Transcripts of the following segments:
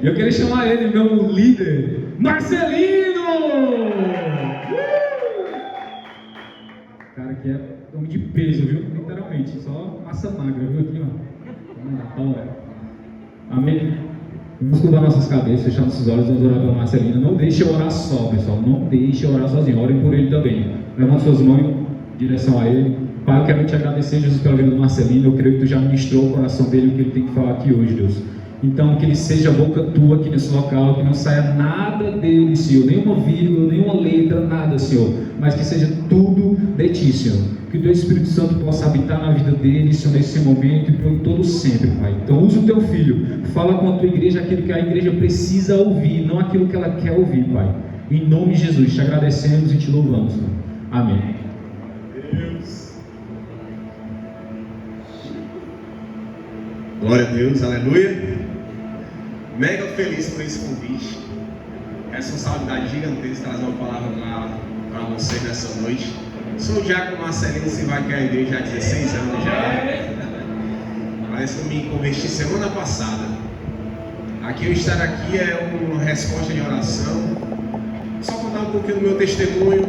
Eu queria chamar ele, meu líder, Marcelino! Cara que é homem de peso, viu? Literalmente, só massa magra, viu? Aqui, ó. Amém? Vamos curvar nossas cabeças, fechar nossos olhos, vamos orar pelo Marcelino. Não deixe eu orar só, pessoal. Não deixe eu orar sozinho. Orem por ele também. Levante suas mãos em direção a ele. Pai, eu quero te agradecer, Jesus, pela vida do Marcelino. Eu creio que tu já ministrou o coração dele o que ele tem que falar aqui hoje, Deus. Então, que ele seja a boca tua aqui nesse local, que não saia nada dele, Senhor, nenhuma vírgula, nenhuma letra, nada, Senhor, mas que seja tudo de ti, Senhor. Que o teu Espírito Santo possa habitar na vida dele, Senhor, nesse momento e por todo sempre, Pai. Então, usa o teu filho, fala com a tua igreja aquilo que a igreja precisa ouvir, não aquilo que ela quer ouvir, Pai. Em nome de Jesus, te agradecemos e te louvamos, Pai. Amém. Deus. Glória a Deus, aleluia. Mega feliz por esse convite. Responsabilidade gigantesca trazer uma palavra para você nessa noite. Sou o Diácono Marcelino, se vai que a igreja há 16 anos já. Parece que eu me converti semana passada. Aqui eu estar aqui é uma resposta de oração. Só contar um pouquinho do meu testemunho.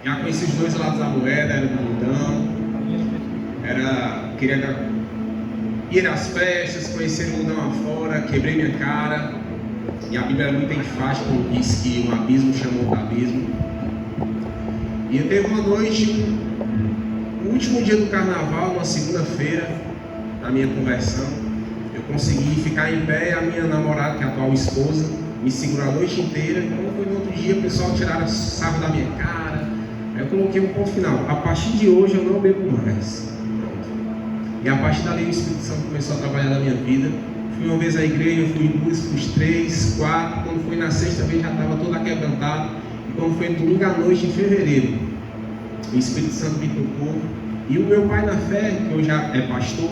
Já conheci os dois lados da moeda, era do mundão. Queria ir às festas, conhecer o mundão afora, quebrei minha cara. E a Bíblia é muito enfática quando diz que um abismo chamou outro abismo. E eu teve uma noite, o último dia do carnaval, uma segunda-feira, da minha conversão. Eu consegui ficar em pé, a minha namorada, que é a atual esposa, me segurou a noite inteira. E quando foi no outro dia, o pessoal tiraram sarro da minha cara. Aí eu coloquei um ponto final. A partir de hoje eu não bebo mais. E a partir dali o Espírito Santo começou a trabalhar na minha vida. Fui uma vez à igreja, fui em duas, fui 3, 4. Quando foi na sexta vez já estava toda quebrantada. E quando foi domingo à noite, em fevereiro, o Espírito Santo me tocou. E o meu pai na fé, que hoje já é pastor,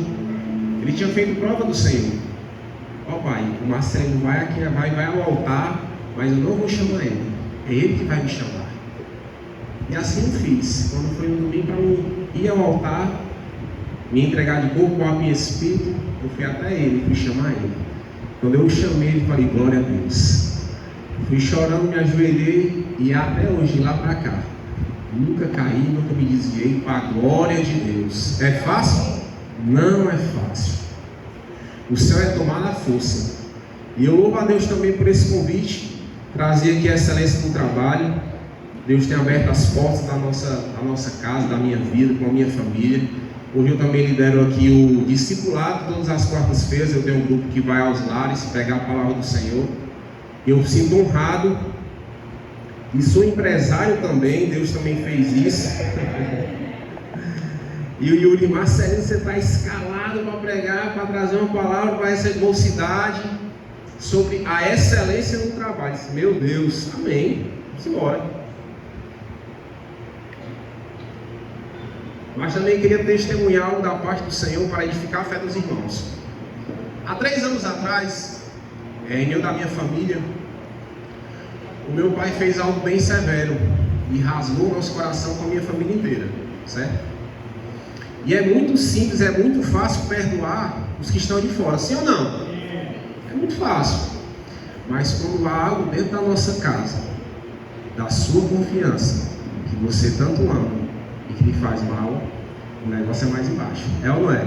ele tinha feito prova do Senhor. Ó pai, o Marcelo vai ao altar, mas eu não vou chamar ele. É ele que vai me chamar. E assim eu fiz. Quando foi um domingo para mim ir ao altar, me entregar de corpo, alma e espírito, eu fui até ele, fui chamar ele. Quando eu o chamei, ele falei, glória a Deus. Fui chorando, me ajoelhei e até hoje, lá para cá, nunca caí, nunca me desviei, para a glória de Deus. É fácil? Não é fácil. O céu é tomar na força. E eu louvo a Deus também por esse convite, trazer aqui a excelência do trabalho. Deus tem aberto as portas da nossa casa, da minha vida, com a minha família. Hoje eu também lidero aqui o discipulado, todas as quartas-feiras eu tenho um grupo que vai aos lares pregar a palavra do Senhor. Eu me sinto honrado e sou empresário também, Deus também fez isso. E o Yuri, Marcelino, você está escalado para pregar, para trazer uma palavra para essa mocidade sobre a excelência no trabalho. Meu Deus, amém, vamos embora. Mas também queria testemunhar algo da parte do Senhor para edificar a fé dos irmãos. Há 3 anos atrás, reunião da minha família, o meu pai fez algo bem severo e rasgou nosso coração com a minha família inteira, certo? E é muito simples, é muito fácil perdoar os que estão de fora, sim ou não? É muito fácil. Mas quando há algo dentro da nossa casa, da sua confiança, que você tanto ama e que lhe faz mal, o negócio é mais embaixo. É ou não é?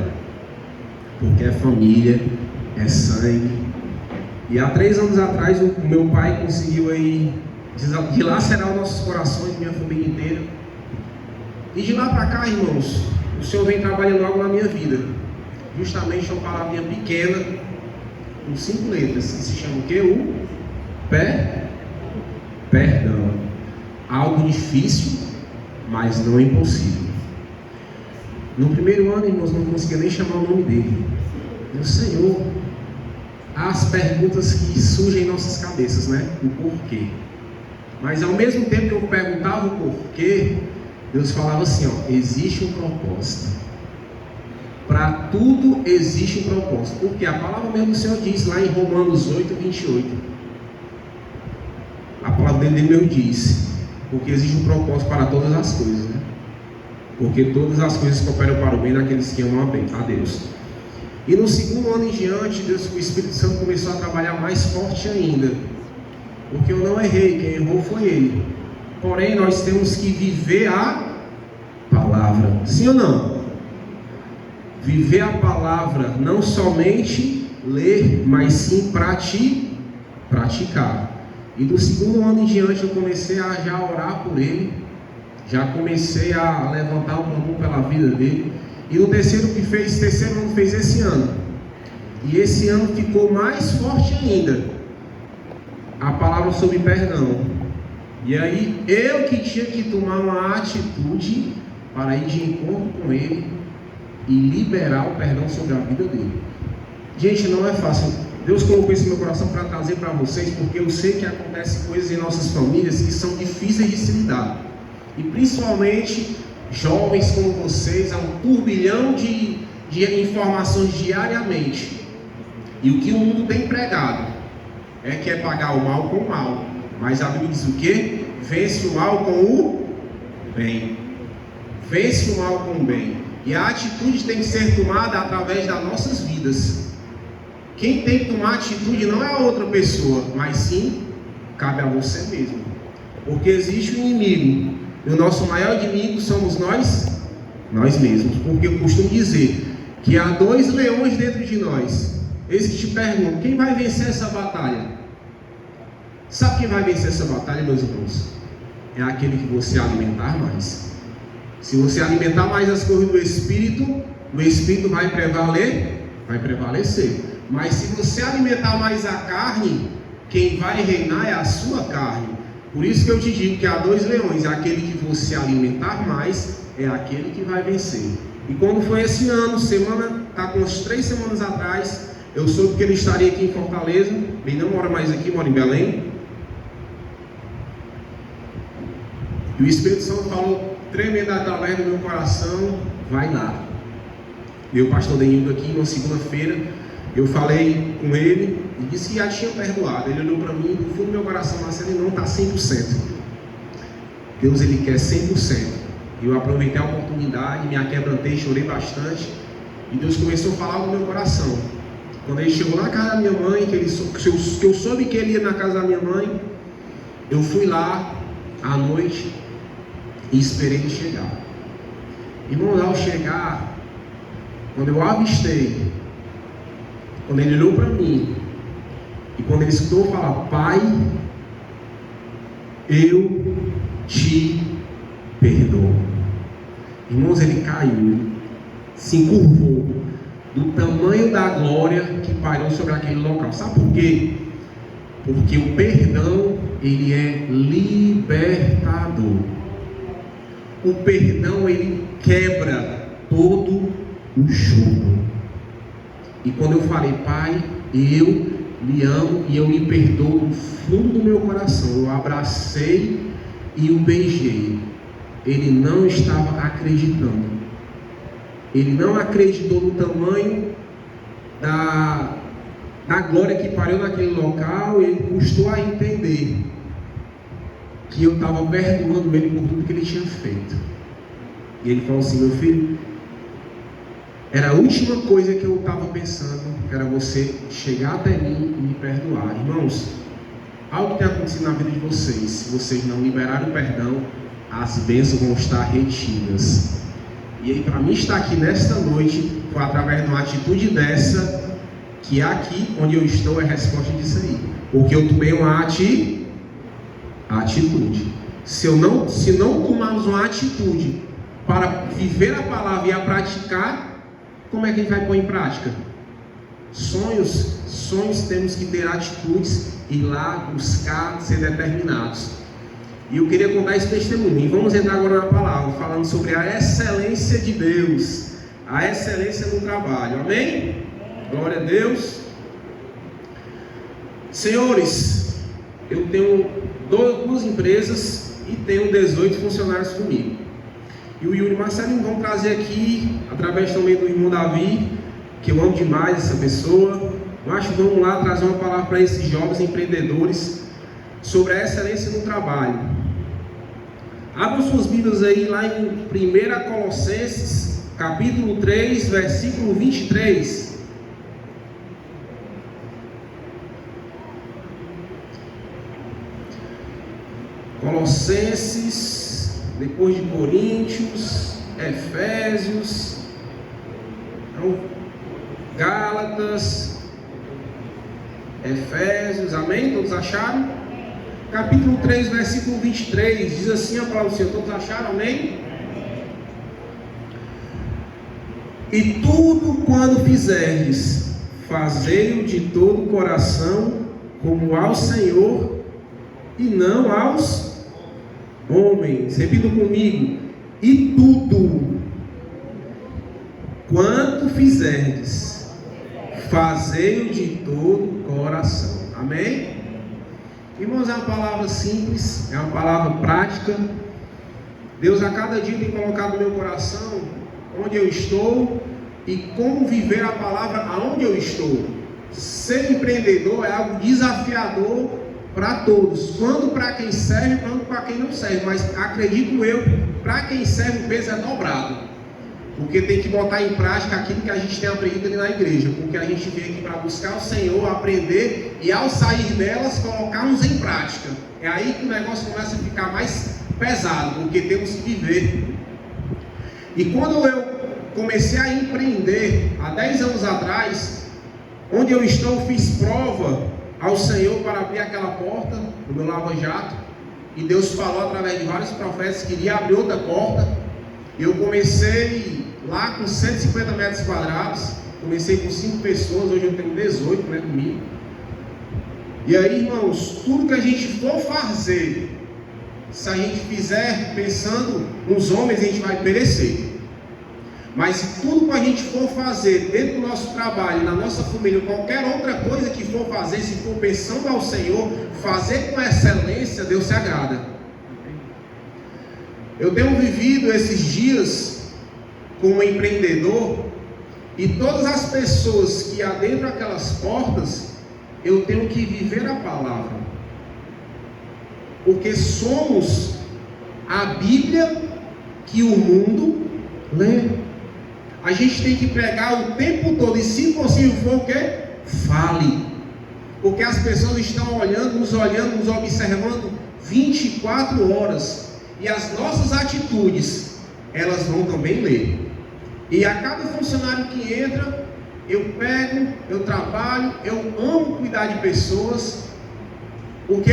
Porque é família, é sangue. E há 3 anos atrás o meu pai conseguiu aí dilacerar os nossos corações, minha família inteira. E de lá para cá, irmãos, o Senhor vem trabalhando algo na minha vida. Justamente uma palavrinha pequena, com 5 letras, que se chama o quê? O perdão. Algo difícil, mas não é impossível. No primeiro ano, irmãos, não conseguia nem chamar o nome dele. Meu Senhor, há as perguntas que surgem em nossas cabeças, né? O porquê. Mas ao mesmo tempo que eu perguntava o porquê, Deus falava assim, ó, existe um propósito. Para tudo existe um propósito. Porque a palavra mesmo do Senhor diz lá em Romanos 8, 28. A palavra dele mesmo diz, porque existe um propósito para todas as coisas, né? Porque todas as coisas cooperam para o bem daqueles que amam a Deus. E no segundo ano em diante, o Espírito Santo começou a trabalhar mais forte ainda. Porque eu não errei, quem errou foi ele. Porém, nós temos que viver a palavra. Sim ou não? Viver a palavra, não somente ler, mas sim praticar. E do segundo ano em diante eu comecei a já orar por ele. Já comecei a levantar o clamor pela vida dele. E no terceiro ano fez esse ano. E esse ano ficou mais forte ainda. A palavra sobre perdão. E aí eu que tinha que tomar uma atitude para ir de encontro com ele e liberar o perdão sobre a vida dele. Gente, não é fácil. Deus colocou isso no meu coração para trazer para vocês, porque eu sei que acontecem coisas em nossas famílias que são difíceis de se lidar. E principalmente jovens como vocês, há um turbilhão de informações diariamente. E o que o mundo tem pregado é que é pagar o mal com o mal. Mas a Bíblia diz o quê? Vence o mal com o bem. Vence o mal com o bem. E a atitude tem que ser tomada através das nossas vidas. Quem tem que tomar atitude não é a outra pessoa, mas sim cabe a você mesmo. Porque existe um inimigo. E o nosso maior inimigo somos nós mesmos. Porque eu costumo dizer que há 2 leões dentro de nós. Eles que te perguntam, quem vai vencer essa batalha? Sabe quem vai vencer essa batalha, meus irmãos? É aquele que você alimentar mais. Se você alimentar mais as coisas do Espírito, o Espírito vai prevalecer. Mas se você alimentar mais a carne, quem vai reinar é a sua carne. Por isso que eu te digo que há 2 leões. Aquele que você alimentar mais é aquele que vai vencer. E quando foi esse ano, está com umas 3 semanas atrás, eu soube que ele estaria aqui em Fortaleza. Ele não mora mais aqui, mora em Belém. E o Espírito Santo falou tremendo através do meu coração, vai lá. E o pastor Denildo aqui, na segunda-feira, eu falei com ele e disse que já tinha perdoado. Ele olhou para mim, no fundo do meu coração, mas ele não está 100%. Deus, ele quer 100%. Eu aproveitei a oportunidade, me aquebrantei, chorei bastante. E Deus começou a falar no meu coração. Quando ele chegou na casa da minha mãe, que eu soube que ele ia na casa da minha mãe, eu fui lá à noite e esperei ele chegar. Irmão, ao chegar, quando eu avistei, quando ele olhou para mim, e quando ele escutou eu falar, Pai, eu te perdoo. Irmãos, ele caiu, se encurvou, do tamanho da glória que pairou sobre aquele local. Sabe por quê? Porque o perdão, ele é libertador. O perdão, ele quebra todo o jugo. E quando eu falei, Pai, eu lhe amo e eu lhe perdoo do fundo do meu coração, eu abracei e o beijei. Ele não estava acreditando. Ele não acreditou no tamanho da glória que parou naquele local. Ele custou a entender que eu estava perdoando ele por tudo que ele tinha feito. E ele falou assim, meu filho, era a última coisa que eu estava pensando, que era você chegar até mim e me perdoar. Irmãos, algo tem acontecido na vida de vocês. Se vocês não liberarem o perdão, as bênçãos vão estar retidas. E aí, para mim estar aqui nesta noite, foi através de uma atitude dessa, que aqui onde eu estou é a resposta disso aí. Porque eu tomei uma atitude. Se não tomarmos uma atitude para viver a palavra e a praticar, como é que a gente vai pôr em prática? Sonhos temos que ter atitudes, ir lá buscar, ser determinados. E eu queria contar esse testemunho. E vamos entrar agora na palavra, falando sobre a excelência de Deus, a excelência no trabalho. Amém? Glória a Deus. Senhores, eu tenho 2 empresas e tenho 18 funcionários comigo. E o Yuri e o Marcelinho vão trazer aqui, através também do irmão Davi, que eu amo demais essa pessoa. Mas vamos lá trazer uma palavra para esses jovens empreendedores sobre a excelência no trabalho. Abram suas Bíblias aí lá em 1 Colossenses, capítulo 3, versículo 23. Colossenses, depois de Coríntios, Efésios, Gálatas, Efésios, amém? Todos acharam? Capítulo 3, versículo 23, diz assim a palavra do Senhor, todos acharam, amém? E tudo quando fizerdes, fazei-o de todo o coração, como ao Senhor, e não aos homens. Repita comigo. E tudo quanto fizerdes, fazei-o de todo o coração. Amém? Irmãos, é uma palavra simples, é uma palavra prática. Deus a cada dia tem colocado no meu coração onde eu estou e como viver a palavra aonde eu estou. Ser empreendedor é algo desafiador para todos, quando para quem serve, quando para quem não serve, mas acredito eu, para quem serve o peso é dobrado, porque tem que botar em prática aquilo que a gente tem aprendido ali na igreja, porque a gente veio aqui para buscar o Senhor, aprender e ao sair delas, colocarmos em prática. É aí que o negócio começa a ficar mais pesado, porque temos que viver. E quando eu comecei a empreender, há 10 anos atrás, onde eu estou, fiz prova ao Senhor para abrir aquela porta do meu lava-jato, e Deus falou através de vários profetas que iria abrir outra porta. Eu comecei lá com 150 metros quadrados, comecei com 5 pessoas, hoje eu tenho 18, comigo. E aí, irmãos, tudo que a gente for fazer, se a gente fizer pensando nos homens, a gente vai perecer. Mas se tudo que a gente for fazer dentro do nosso trabalho, na nossa família, qualquer outra coisa que for fazer, se for pensando ao Senhor, fazer com excelência, Deus se agrada. Eu tenho vivido esses dias como empreendedor, e todas as pessoas que adentram aquelas portas, eu tenho que viver a palavra, porque somos a Bíblia que o mundo lê. A gente tem que pregar o tempo todo, e se possível for o quê? Fale, porque as pessoas estão olhando, nos observando 24 horas, e as nossas atitudes, elas vão também ler. E a cada funcionário que entra, eu pego, eu trabalho, eu amo cuidar de pessoas, porque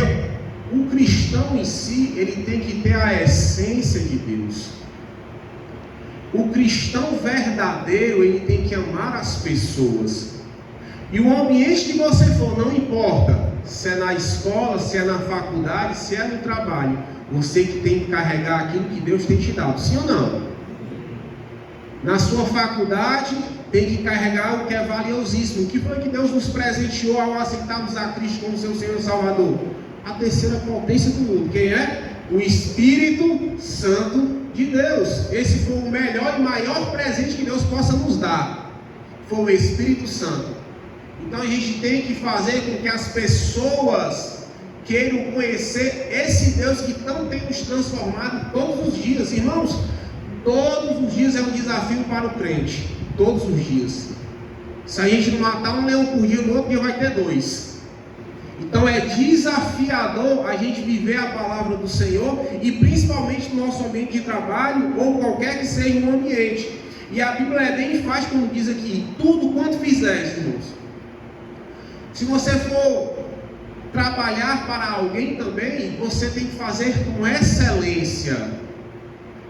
o cristão em si, ele tem que ter a essência de Deus. O cristão verdadeiro, ele tem que amar as pessoas. E o ambiente que você for, não importa se é na escola, se é na faculdade, se é no trabalho, você que tem que carregar aquilo que Deus tem te dado, sim ou não? Na sua faculdade, tem que carregar o que é valiosíssimo. O que foi que Deus nos presenteou ao aceitarmos a Cristo como seu Senhor e Salvador? A terceira potência do mundo. Quem é? O Espírito Santo de Deus. Esse foi o melhor e maior presente que Deus possa nos dar. Foi o Espírito Santo. Então a gente tem que fazer com que as pessoas queiram conhecer esse Deus que não tem nos transformado todos os dias. Irmãos, todos os dias é um desafio para o crente. Todos os dias. Se a gente não matar um leão por dia, no outro dia vai ter 2. Então é desafiador a gente viver a palavra do Senhor, e principalmente no nosso ambiente de trabalho, ou qualquer que seja o ambiente. E a Bíblia é bem fácil, como diz aqui: tudo quanto fizeres, irmãos. Se você for trabalhar para alguém também, você tem que fazer com excelência,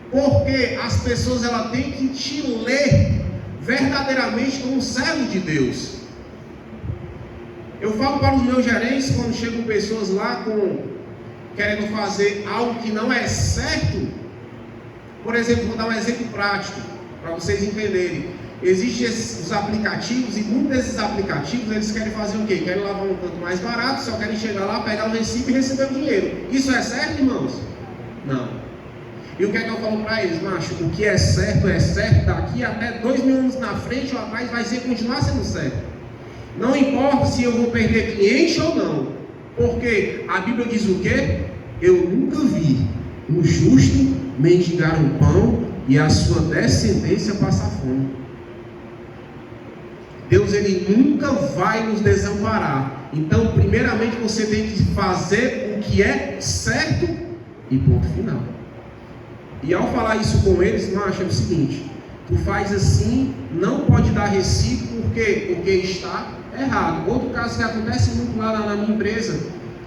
porque as pessoas elas têm que te ler verdadeiramente como servo de Deus. Eu falo para os meus gerentes, quando chegam pessoas lá querendo fazer algo que não é certo. Por exemplo, vou dar um exemplo prático para vocês entenderem. Existem os aplicativos, e muitos desses aplicativos eles querem fazer o quê? Querem lavar um canto mais barato, só querem chegar lá, pegar o recibo e receber o dinheiro. Isso é certo, irmãos? Não. E o que é que eu falo para eles? Macho, o que é certo, daqui até 2.000 anos na frente ou atrás vai continuar sendo certo. Não importa se eu vou perder cliente ou não, porque a Bíblia diz o quê? Eu nunca vi um justo mendigar um pão e a sua descendência passar fome. Deus, ele nunca vai nos desamparar. Então, primeiramente, você tem que fazer o que é certo E ponto final. E ao falar isso com eles, macho, é o seguinte: tu faz assim, não pode dar recibo, porque está errado. Outro caso que acontece muito lá na minha empresa: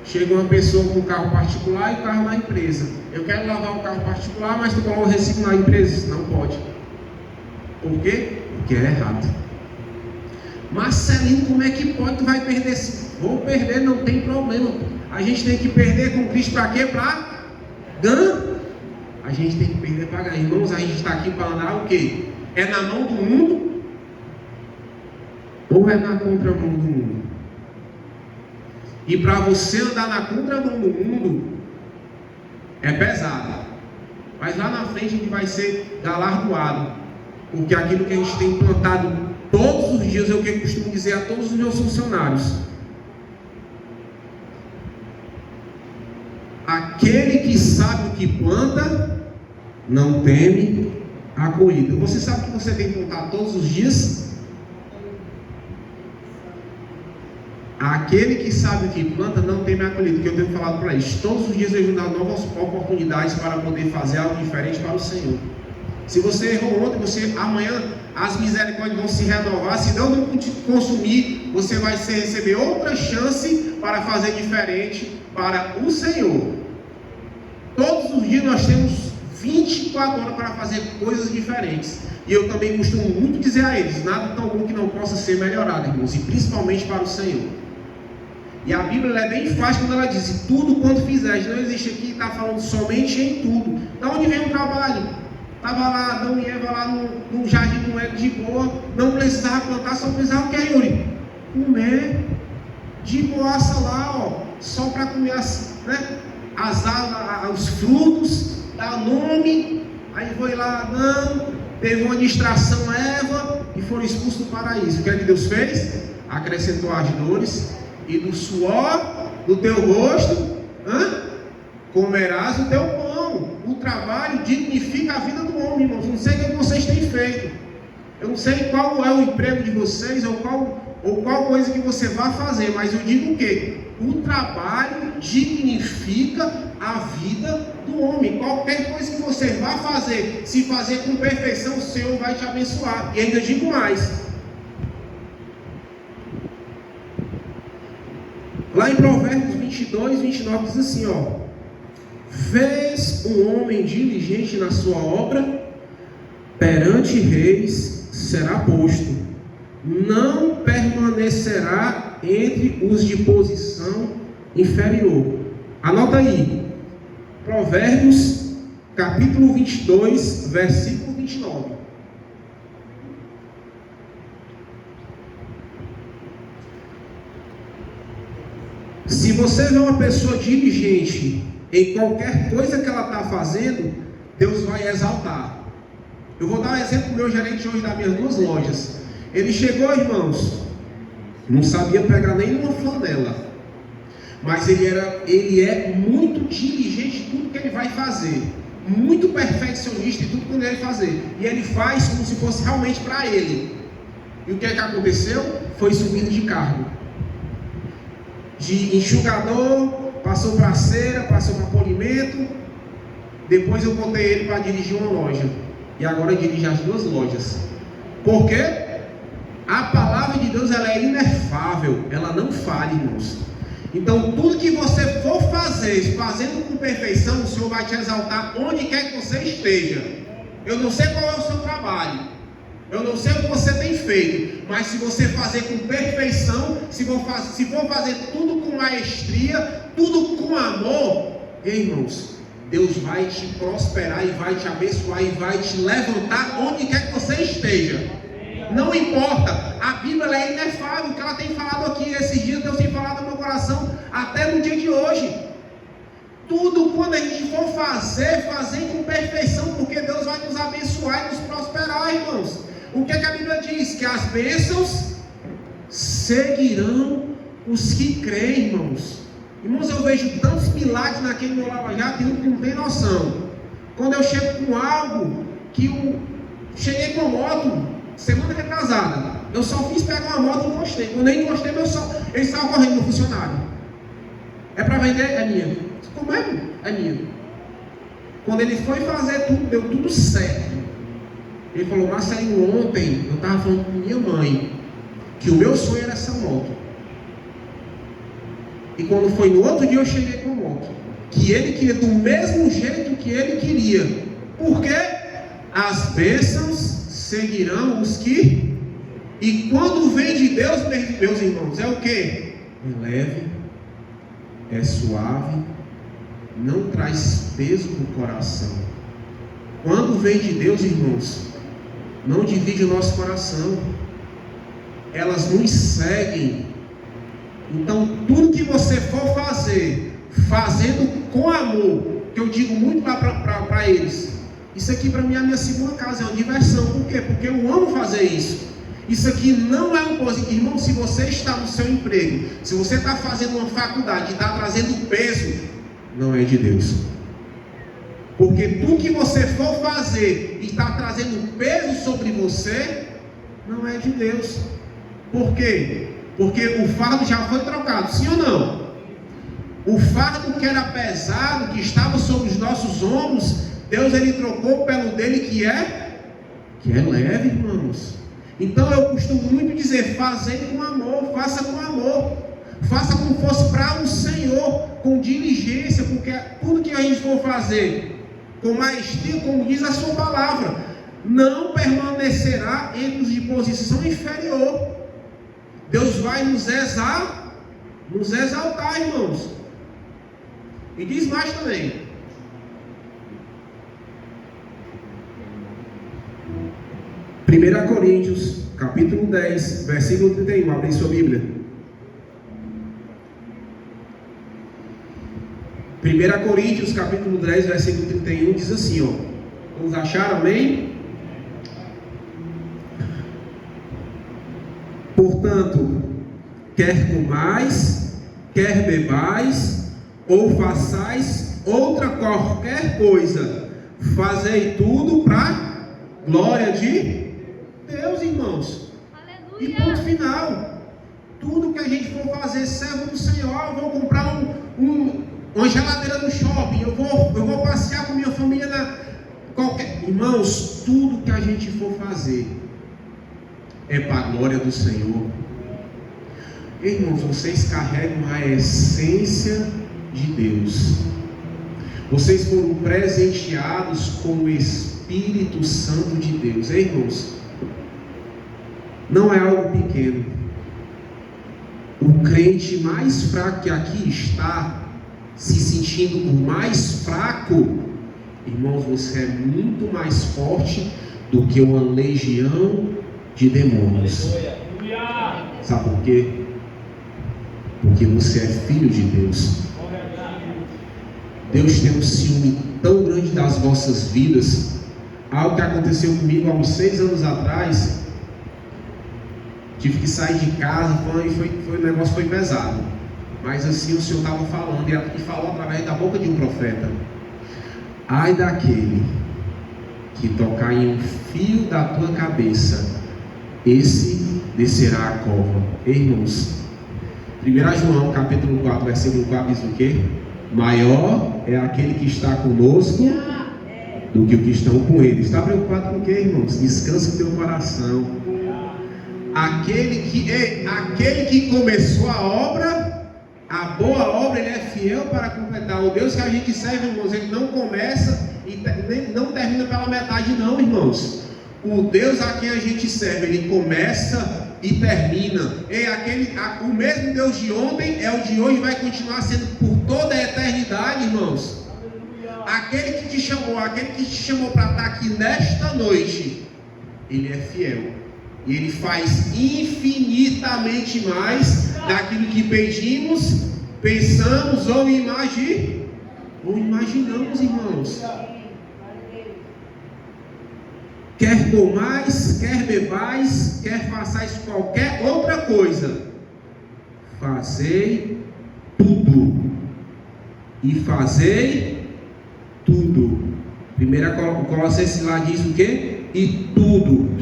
chega uma pessoa com um carro particular e um carro na empresa. Eu quero lavar o carro particular, mas tu coloca o recibo na empresa? Não pode. Por quê? Porque é errado. Marcelino, como é que pode? Tu vai perder? Vou perder, não tem problema. A gente tem que perder com Cristo para quê? Para ganhar. A gente tem que perder para ganhar. Irmãos, a gente está aqui para andar o quê? É na mão do mundo? Ou é na contramão do mundo? E para você andar na contramão do mundo, é pesado. Mas lá na frente a gente vai ser galardoado. Porque aquilo que a gente tem plantado todos os dias, é o que eu costumo dizer a todos os meus funcionários: aquele que sabe o que planta, não teme a colheita. Você sabe o que você tem que plantado todos os dias? Aquele que sabe o que planta, não teme a colheita. Que eu tenho falado para eles: todos os dias eu vou dar novas oportunidades para poder fazer algo diferente para o Senhor. Se você errou ontem, amanhã as misericórdias vão se renovar. Se não te consumir, você vai receber outra chance para fazer diferente para o Senhor. Todos os dias nós temos 24 horas para fazer coisas diferentes. E eu também costumo muito dizer a eles: nada tão bom que não possa ser melhorado, irmãos, e principalmente para o Senhor. E a Bíblia é bem fácil quando ela diz: tudo quanto fizeres. Não existe aqui, está falando somente em tudo. Da onde vem o trabalho? Estava lá Adão e Eva lá no jardim com ele de boa, não precisava plantar, só precisava o que, Yuri? Comer de boaça lá, ó, só para comer os frutos, dar nome. Aí foi lá Adão, teve uma distração Eva e foram expulsos do paraíso. O que é que Deus fez? Acrescentou as dores, e do suor do teu rosto comerás o teu pão. O trabalho dignifica a vida do homem, irmãos. Não sei o que vocês têm feito. Eu não sei qual é o emprego de vocês ou qual coisa que você vai fazer, mas eu digo o quê? O trabalho dignifica a vida do homem. Qualquer coisa que você vai fazer, se fazer com perfeição, o Senhor vai te abençoar. E ainda digo mais. Lá em Provérbios 22, 29 diz assim, ó: vês um homem diligente na sua obra, perante reis será posto, não permanecerá entre os de posição inferior. Anota aí, Provérbios capítulo 22, versículo 29. Se você vê uma pessoa diligente em qualquer coisa que ela está fazendo, Deus vai exaltar. Eu vou dar um exemplo do meu gerente hoje das minhas duas lojas. Ele chegou, irmãos, não sabia pegar nenhuma flanela, mas ele é muito diligente em tudo que ele vai fazer, muito perfeccionista em tudo que ele vai fazer, e ele faz como se fosse realmente para ele. E o que é que aconteceu? Foi subindo de cargo, de enxugador, passou para cera, passou para polimento. Depois eu botei ele para dirigir uma loja, e agora dirige as duas lojas. Por quê? A palavra de Deus, ela é inefável, ela não falha, irmãos. Então tudo que você for fazer, fazendo com perfeição, o Senhor vai te exaltar onde quer que você esteja. Eu não sei qual é o seu trabalho, eu não sei o que você tem feito, mas se você fazer com perfeição, se for fazer tudo com maestria, tudo com amor, irmãos, Deus vai te prosperar e vai te abençoar e vai te levantar onde quer que você esteja. Não importa, a Bíblia é inefável, o que ela tem falado aqui esses dias, Deus tem falado no meu coração, até no dia de hoje. Tudo quando a gente for fazer com perfeição, porque Deus vai nos abençoar e nos prosperar, irmãos. O que a Bíblia diz? Que as bênçãos seguirão os que creem, irmãos. Irmãos, eu vejo tantos milagres naquele meu lava-jato, que não tem noção. Quando eu chego com algo, cheguei com a moto, semana retrasada, eu só fiz pegar uma moto e encostei. Quando eu encostei, ele estava correndo no funcionário. É para vender? É minha. Como é? É minha. Quando ele foi fazer tudo, deu tudo certo. Ele falou: Marcelinho, ontem eu estava falando com minha mãe que o meu sonho era essa moto. E quando foi no outro dia eu cheguei com a moto, que ele queria do mesmo jeito que ele queria. Por quê? As bênçãos seguirão os que... E quando vem de Deus, meus irmãos, é o quê? É leve, é suave, não traz peso no coração. Quando vem de Deus, irmãos, não divide o nosso coração. Elas nos seguem. Então, tudo que você for fazer, fazendo com amor, que eu digo muito para eles, isso aqui para mim é a minha segunda casa, é uma diversão. Por quê? Porque eu amo fazer isso. Isso aqui não é um positivo. Irmão, se você está no seu emprego, se você está fazendo uma faculdade e está trazendo peso, não é de Deus. Porque tudo que você for fazer e está trazendo peso sobre você, não é de Deus. Por quê? Porque o fardo já foi trocado, sim ou não? O fardo que era pesado, que estava sobre os nossos ombros, Deus ele trocou pelo dele que é leve, irmãos. Então eu costumo muito dizer: fazer com amor, faça com amor, faça como fosse para o Senhor, com diligência, porque tudo que a gente for fazer com maestria, como diz a sua palavra, não permanecerá entre os de posição inferior. Deus vai nos exaltar, irmãos. E diz mais também. Primeira Coríntios, capítulo 10, versículo 31. Abre sua Bíblia. 1 Coríntios, capítulo 10, versículo 31, diz assim, ó. Vamos achar, amém? Portanto, quer comais, quer bebais, ou façais outra qualquer coisa, fazei tudo para glória de Deus, irmãos. Aleluia. E ponto final. Tudo que a gente for fazer, servo do Senhor. Eu vou comprar uma geladeira no shopping, eu vou passear com minha família Irmãos, tudo que a gente for fazer é para a glória do Senhor. Irmãos, vocês carregam a essência de Deus. Vocês foram presenteados com o Espírito Santo de Deus. Irmãos, não é algo pequeno. O crente mais fraco que aqui está, se sentindo o mais fraco, irmãos, você é muito mais forte do que uma legião de demônios. Sabe por quê? Porque você é filho de Deus. Deus tem um ciúme tão grande das vossas vidas. Algo que aconteceu comigo há uns 6 anos atrás. Tive que sair de casa, o negócio foi pesado. Mas assim o Senhor estava falando, e falou através da boca de um profeta: ai daquele que tocar em um fio da tua cabeça, esse descerá a cova. Irmãos, 1 João capítulo 4, versículo 4 diz o quê? Maior é aquele que está conosco do que o que estão com ele. Está preocupado com o quê, irmãos? Descansa o teu coração. Aquele que começou a obra, a boa obra, ele é fiel para completar. O Deus que a gente serve, irmãos, ele não começa e não termina pela metade, não, irmãos. O Deus a quem a gente serve, ele começa e termina. O mesmo Deus de ontem é o de hoje e vai continuar sendo por toda a eternidade, irmãos. Aquele que te chamou para estar aqui nesta noite, ele é fiel. E ele faz infinitamente mais daquilo que pedimos, pensamos ou imaginamos, irmãos. Quer comais, quer bebais, quer façais qualquer outra coisa, fazei tudo. E fazei tudo. 1 Colossenses lá diz o quê? E tudo.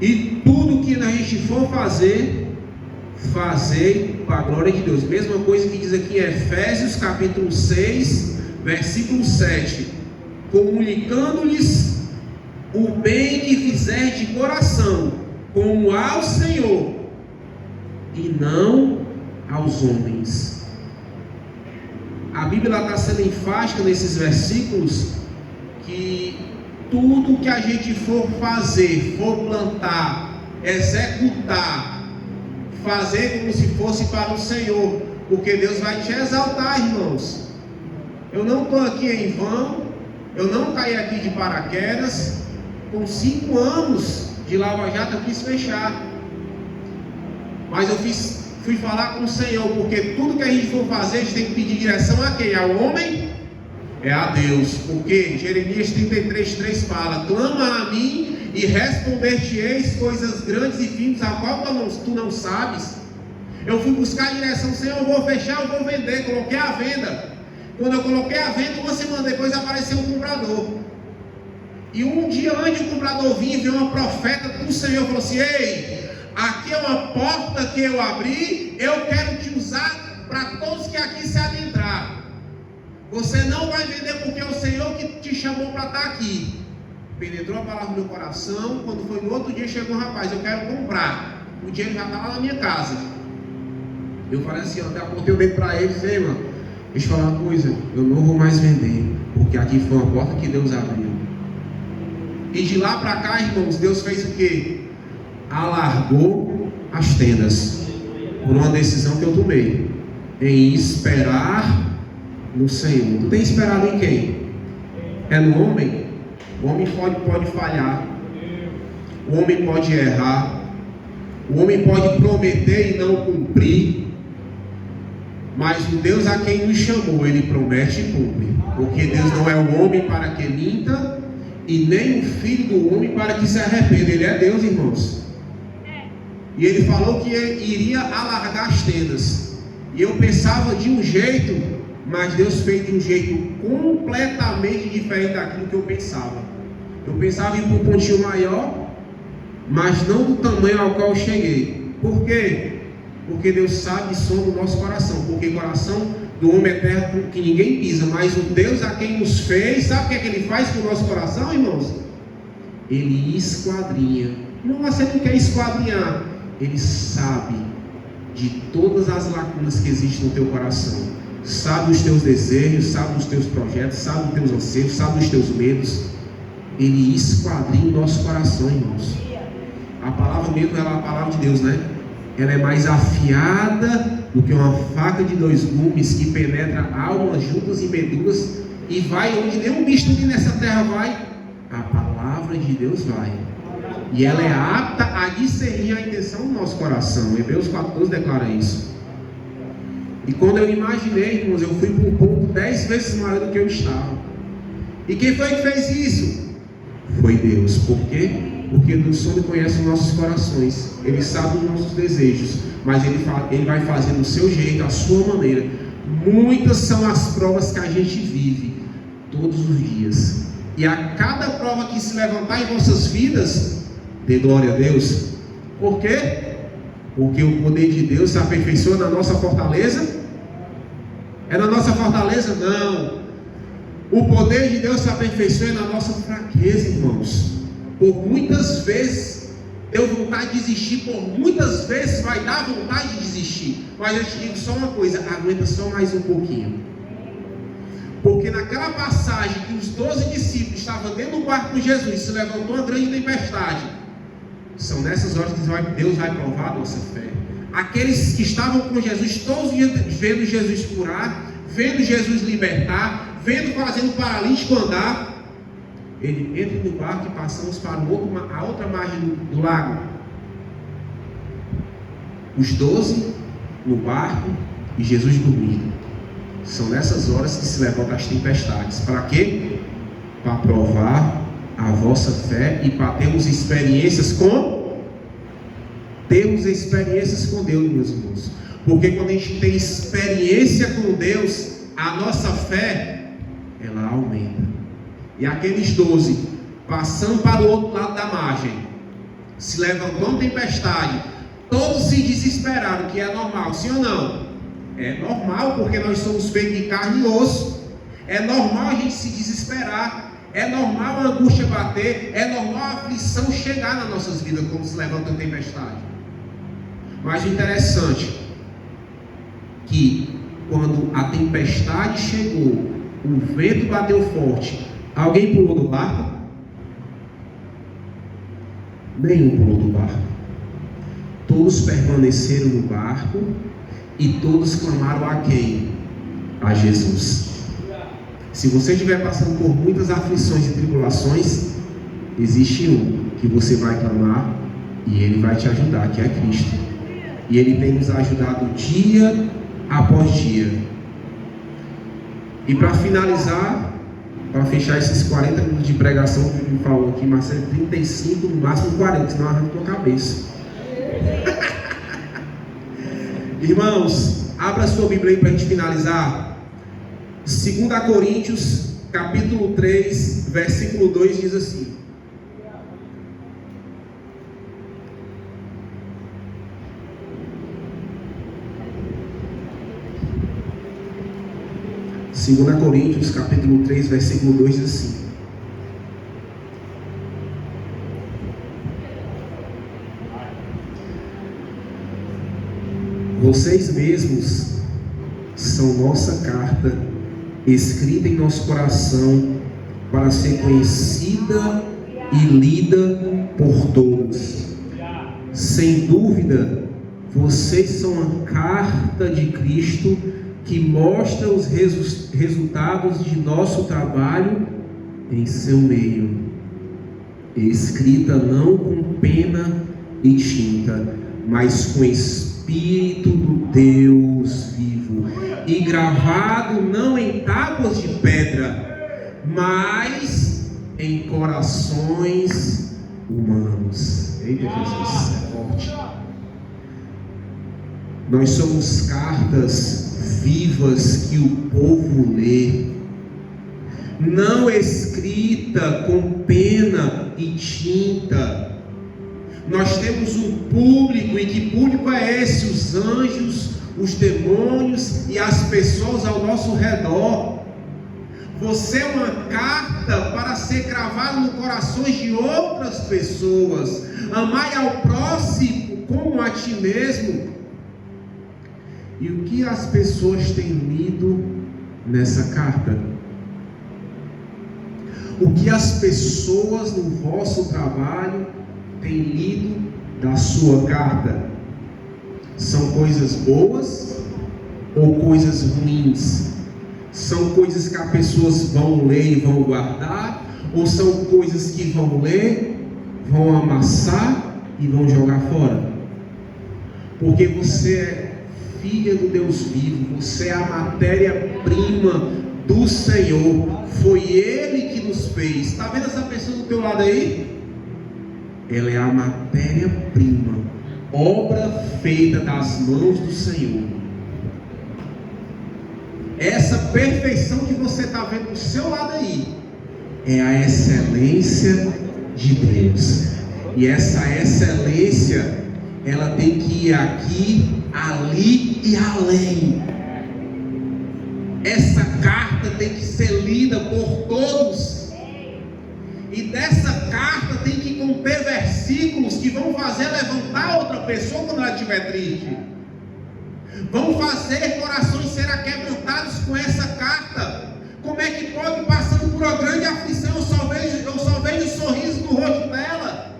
E tudo que a gente for fazer, fazei para a glória de Deus. Mesma coisa que diz aqui em Efésios capítulo 6, versículo 7: comunicando-lhes o bem que fizer de coração, como ao Senhor, e não aos homens. A Bíblia está sendo enfática nesses versículos que tudo que a gente for fazer, for plantar, executar, fazer como se fosse para o Senhor, porque Deus vai te exaltar, irmãos. Eu não estou aqui em vão, eu não caí aqui de paraquedas. Com 5 anos de Lava Jato eu quis fechar, mas eu fui falar com o Senhor, porque tudo que a gente for fazer, a gente tem que pedir direção a quem? Ao homem? É a Deus. Porque Jeremias 33:3 fala: clama a mim e responder-te-eis coisas grandes e firmes, a qual tu não sabes. Eu fui buscar a direção: Senhor, eu vou fechar, eu vou vender. Coloquei a venda. Quando eu coloquei a venda, uma semana depois apareceu um comprador. E um dia antes do comprador vir, veio uma profeta do Senhor e falou assim: ei, aqui é uma porta que eu abri, eu quero te usar para todos que aqui se adentrar. Você não vai vender porque é o Senhor que te chamou para estar aqui. Penetrou a palavra no meu coração. Quando foi no outro dia, chegou um rapaz: eu quero comprar. O dinheiro já está lá na minha casa. Eu falei assim, até apontei o dedo para ele e disse: mano, deixa eu falar uma coisa, eu não vou mais vender, porque aqui foi uma porta que Deus abriu. E de lá para cá, irmãos, Deus fez o quê? Alargou as tendas, por uma decisão que eu tomei, em esperar no Senhor. Tu tem esperado em quem? É no homem? O homem pode falhar, o homem pode errar, o homem pode prometer e não cumprir, mas o Deus a quem nos chamou, Ele promete e cumpre, porque Deus não é o homem para que minta, e nem o filho do homem para que se arrependa. Ele é Deus, irmãos. E Ele falou que iria alargar as tendas, e eu pensava de um jeito, mas Deus fez de um jeito completamente diferente daquilo que eu pensava. Eu pensava em ir para um pontinho maior, mas não do tamanho ao qual eu cheguei. Por quê? Porque Deus sabe o som do nosso coração. Porque coração do homem é terra que ninguém pisa, mas o Deus a quem nos fez, sabe o que é que Ele faz com o nosso coração, irmãos? Ele esquadrinha. Não, você não quer esquadrinhar. Ele sabe de todas as lacunas que existem no teu coração. Sabe os teus desejos, sabe os teus projetos, sabe os teus anseios, sabe os teus medos. Ele esquadrinha o nosso coração, irmãos. A palavra mesmo, ela é a palavra de Deus, né? Ela é mais afiada do que uma faca de 2 gumes, que penetra almas, juntas e medulas, e vai onde nenhum bisturi nessa terra vai. A palavra de Deus vai. E ela é apta a discernir a intenção do nosso coração. Hebreus 4:12 declara isso. E quando eu imaginei, irmãos, eu fui para um ponto 10 vezes maior do que eu estava. E quem foi que fez isso? Foi Deus. Por quê? Porque Deus só conhece os nossos corações. Ele sabe os nossos desejos, mas Ele vai fazer do seu jeito, à sua maneira. Muitas são as provas que a gente vive todos os dias. E a cada prova que se levantar em vossas vidas, dê glória a Deus. Por quê? Porque o poder de Deus se aperfeiçoa na nossa fortaleza. É na nossa fortaleza? Não. O poder de Deus se aperfeiçoa na nossa fraqueza, irmãos. Por muitas vezes deu vontade de desistir, por muitas vezes vai dar vontade de desistir. Mas eu te digo só uma coisa: aguenta só mais um pouquinho. Porque naquela passagem que os 12 discípulos estavam dentro do barco com Jesus, se levantou uma grande tempestade. São nessas horas que Deus vai provar a nossa fé. Aqueles que estavam com Jesus, todos vendo Jesus curar, vendo Jesus libertar, fazendo o paralítico andar. Ele entra no barco e passamos para a outra margem do lago. Os 12 no barco e Jesus dormindo. São nessas horas que se levantam as tempestades. Para quê? Para provar a vossa fé e para termos experiências com Deus, meus irmãos. Porque quando a gente tem experiência com Deus, a nossa fé, ela aumenta. E aqueles 12, passando para o outro lado da margem, se levantou uma tempestade, todos se desesperaram, que é normal, sim ou não? É normal, porque nós somos feitos de carne e osso. É normal a gente se desesperar. É normal a angústia bater. É normal a aflição chegar nas nossas vidas quando se levanta uma tempestade. Mas o interessante é que quando a tempestade chegou, o vento bateu forte, alguém pulou do barco? Nenhum pulou do barco. Todos permaneceram no barco e todos clamaram a quem? A Jesus. Se você estiver passando por muitas aflições e tribulações, existe um que você vai clamar e ele vai te ajudar, que é Cristo. E ele tem nos ajudado dia após dia. E para finalizar, para fechar esses 40 minutos de pregação que ele falou aqui, Marcelo, 35, no máximo 40, senão arranca tua cabeça. Irmãos, abra sua Bíblia aí para a gente finalizar. 2 Coríntios, capítulo 3, versículo 2 diz assim: Segunda Coríntios, capítulo 3, versículo 2 diz assim: vocês mesmos são nossa carta, escrita em nosso coração, para ser conhecida e lida por todos. Sem dúvida, vocês são a carta de Cristo, que mostra os resultados de nosso trabalho em seu meio, escrita não com pena e tinta, mas com Espírito do Deus vivo, e gravado não em tábuas de pedra, mas em corações humanos. Eita, Jesus, é forte. Nós somos cartas vivas que o povo lê, não escrita com pena e tinta. Nós temos um público, e que público é esse? Os anjos, os demônios e as pessoas ao nosso redor. Você é uma carta para ser cravada no corações de outras pessoas. Amai ao próximo como a ti mesmo. E o que as pessoas têm lido nessa carta? O que as pessoas no vosso trabalho têm lido da sua carta? São coisas boas ou coisas ruins? São coisas que as pessoas vão ler e vão guardar? Ou são coisas que vão ler, vão amassar e vão jogar fora? Porque você é filha do Deus vivo, você é a matéria-prima do Senhor, foi Ele que nos fez. Está vendo essa pessoa do teu lado aí? Ela é a matéria-prima, obra feita das mãos do Senhor. Essa perfeição que você está vendo do seu lado aí é a excelência de Deus. E essa excelência, ela tem que ir aqui, ali e além. Essa carta tem que ser lida por todos. E dessa carta tem que conter versículos que vão fazer levantar outra pessoa quando ela estiver triste. Vão fazer corações serem quebrantados com essa carta. Como é que pode, passando por uma grande aflição, eu só vejo sorriso no rosto dela?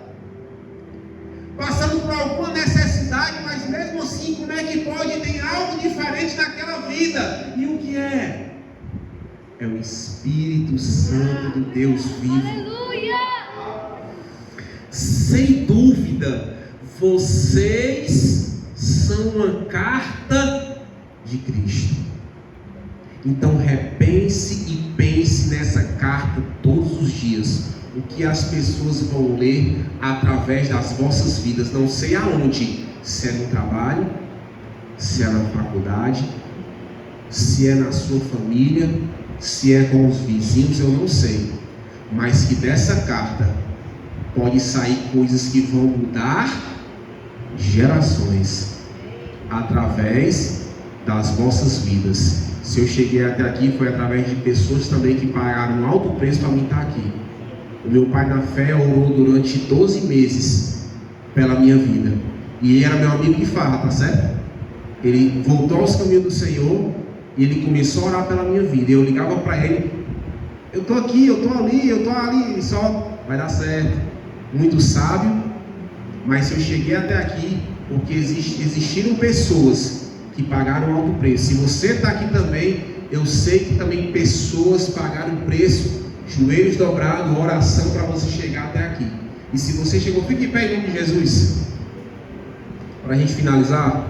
Passando por alguma necessidade, mas mesmo assim, como é que pode ter algo diferente naquela vida? E o que é? É o Espírito Santo do Deus vivo. Aleluia! Sem dúvida, vocês são uma carta de Cristo. Então repense e pense nessa carta todos os dias. O que as pessoas vão ler através das vossas vidas, não sei aonde, se é no trabalho, se é na faculdade, se é na sua família, se é com os vizinhos, eu não sei, mas que dessa carta pode sair coisas que vão mudar gerações através das vossas vidas. Se eu cheguei até aqui, foi através de pessoas também que pagaram um alto preço para mim estar aqui. O meu pai na fé orou durante 12 meses pela minha vida. E ele era meu amigo de farra, tá certo? Ele voltou aos caminhos do Senhor e ele começou a orar pela minha vida. E eu ligava para ele: eu estou aqui, eu estou ali, Ele só vai dar certo. Muito sábio, mas eu cheguei até aqui porque existiram pessoas que pagaram alto preço. Se você está aqui também, eu sei que também pessoas pagaram preço, joelhos dobrados, oração para você chegar até aqui. E se você chegou, fique em pé em nome de Jesus. Para a gente finalizar,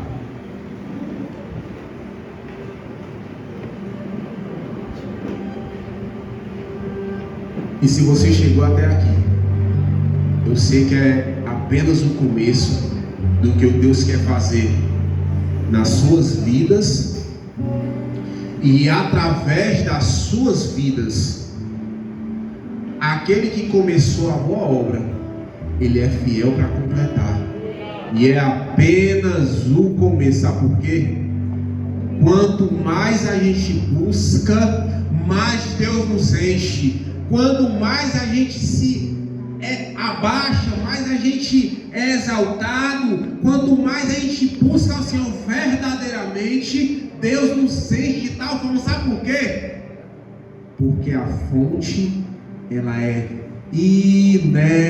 e se você chegou até aqui, eu sei que é apenas o começo do que Deus quer fazer nas suas vidas, e através das suas vidas, aquele que começou a boa obra, ele é fiel para completar. E é apenas o começo. Sabe por quê? Quanto mais a gente busca, mais Deus nos enche. Quanto mais a gente se abaixa, mais a gente é exaltado. Quanto mais a gente busca o Senhor verdadeiramente, Deus nos enche de tal forma. Sabe por quê? Porque a fonte, ela é inesgotável.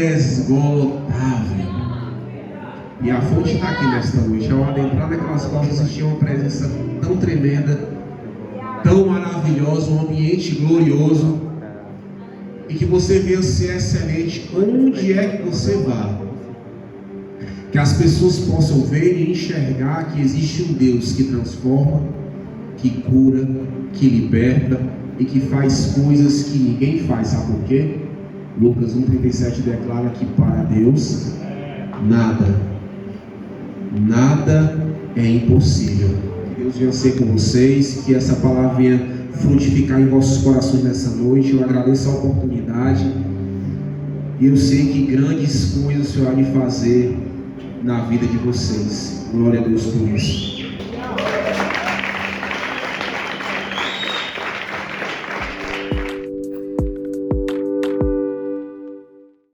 E a fonte está aqui nesta noite. Ao adentrar naquelas portas, existia uma presença tão tremenda, tão maravilhosa, um ambiente glorioso, e que você venha ser excelente onde é que você vá. Que as pessoas possam ver e enxergar que existe um Deus que transforma, que cura, que liberta e que faz coisas que ninguém faz. Sabe por quê? Lucas 1,37 declara que para Deus nada é impossível. Que Deus venha ser com vocês, que essa palavra venha frutificar em vossos corações nessa noite. Eu agradeço a oportunidade e eu sei que grandes coisas o Senhor vai fazer na vida de vocês. Glória a Deus por isso.